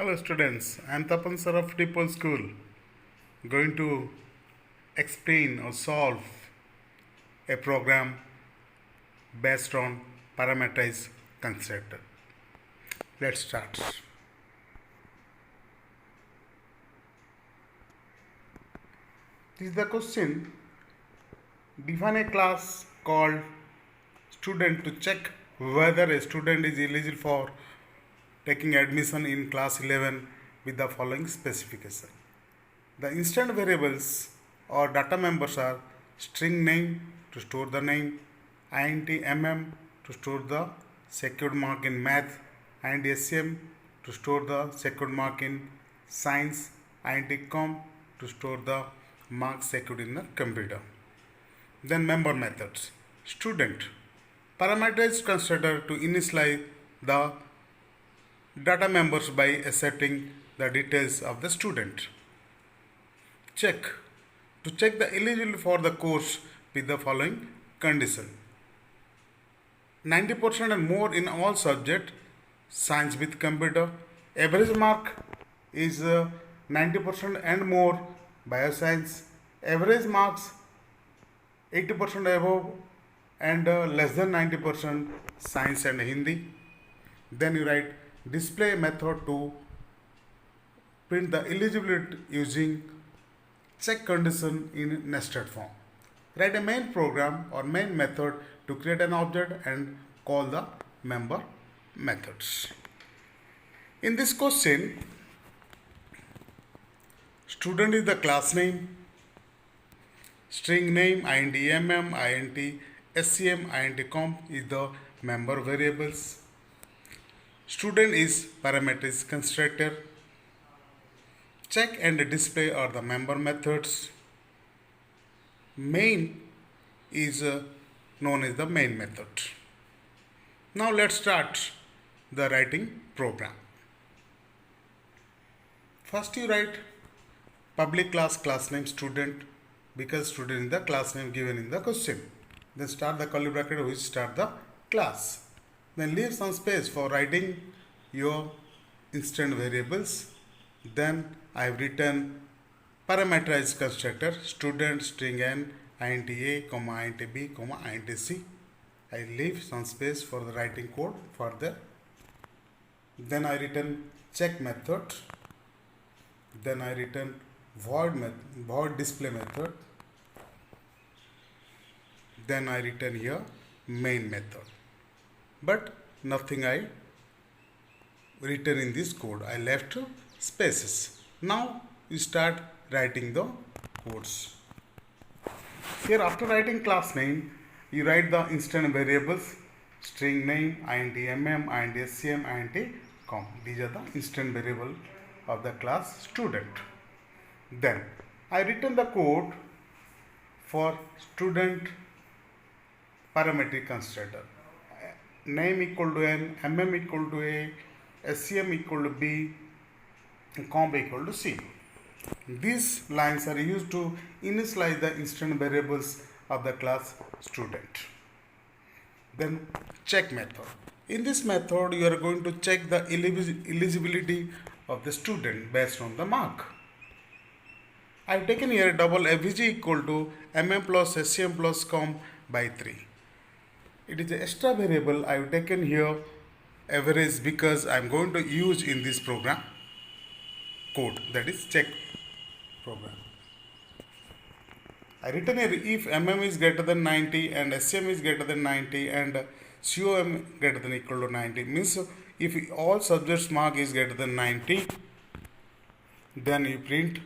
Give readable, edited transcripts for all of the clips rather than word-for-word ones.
Hello students, I am Tapan sir of Dipol School, going to explain or solve a program based on parameterized constructor. Let's start. This is the question. Define a class called student to check whether a student is eligible for taking admission in class 11 with the following specification. The instant variables or data members are string name to store the name, int to store the secured mark in math, and scm to store the secured mark in science, int com to store the mark secured in the computer. Then member methods. Student parameterized constructor to initialize the data members by asserting the details of the student. Check to check the eligibility for the course with the following condition: 90% and more in all subject, science with computer. Average mark is 90% and more bioscience. Average marks 80% above and less than 90% science and Hindi. Then you write display method to print the eligibility using check condition in nested form. Write a main program or main method to create an object and call the member methods. In this question, student is the class name, string name int int scm int comp is the member variables. Student is parameterized constructor. Check and display are the member methods. Main is known as the main method. Now let's start the writing program. First you write public class name student, because student is the class name given in the question. Then start the curly bracket which start the class. Then leave some space for writing your instant variables. Then I have written parameterized constructor student string n int a comma int b comma int c. I leave some space for the writing code further. Then I written check method. Then I written void display method. Then I written here main method. But nothing I written in this code. I left spaces. Now you start writing the codes. Here after writing class name, you write the instant variables string name int int scm int com. These are the instant variable of the class student. Then I written the code for student parametric constructor. Name equal to n, equal to a, scm equal to b, comp equal to c. These lines are used to initialize the instant variables of the class student. Then check method. In this method you are going to check the eligibility of the student based on the mark. I have taken here double avg equal to plus scm plus comp by 3. It is an extra variable I have taken here average because I am going to use in this program code, that is check program. I written here if is greater than 90 and scm is greater than 90 and com greater than equal to 90, means if all subjects mark is greater than 90, then you print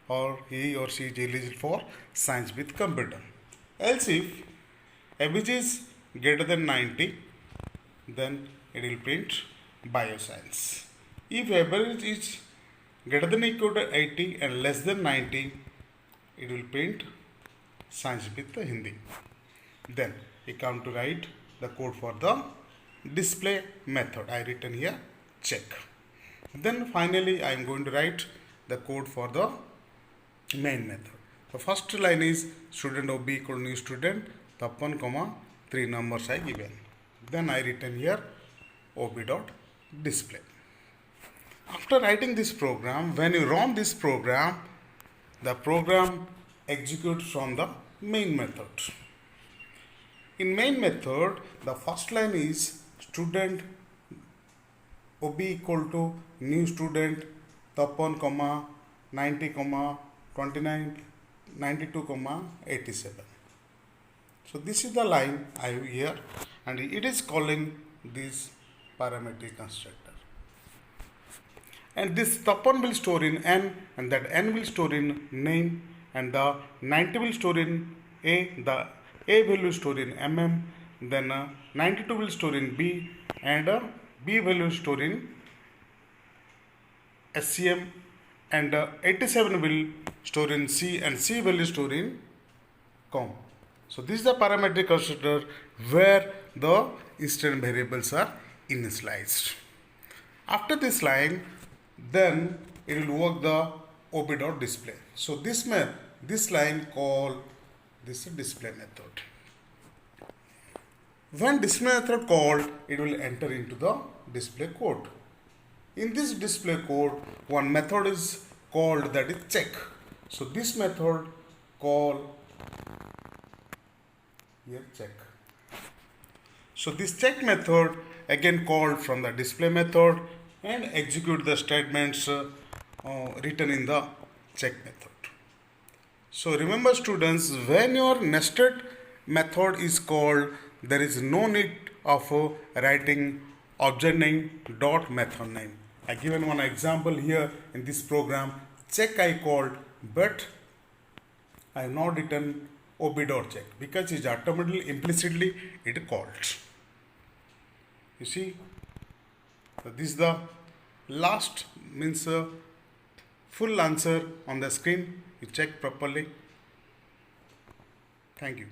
or he or she is eligible for science with computer. Else if average is greater than 90, then it will print bioscience. If average is greater than equal to 80 and less than 90, it will print science with the Hindi. Then we come to write the code for the display method. I written here check. Then finally I am going to write the code for the main method. The first line is student of b equal to new student, Tapan comma 3 numbers I given. Then I written here ob dot display. After after writing this program, when you run this program, the program executes from the main method. In main method, the first line is student ob equal to new student Tapan, 90, 29, 92, 87. So this is the line I have here, and it is calling this parametric constructor. And this Tapan will store in n, and that n will store in name, and the 90 will store in a, the a value store in mm, then 92 will store in b, and b value store in SCM, and 87 will store in c, and c value store in com. So this is the parametric constructor where the instance variables are initialized. After this line, then it will work the ob.display. So this line call this display method. When display method called, it will enter into the display code. In this display code, one method is called, that is check. So this method call here check. So this check method again called from the display method and execute the statements written in the check method. So remember students, when your nested method is called, there is no need of writing object name dot method name. I given one example here in this program. Check I called, but I have not written ob.check because it's automatically implicitly it called. You see, so this is the last means full answer on the screen. You check properly. Thank you.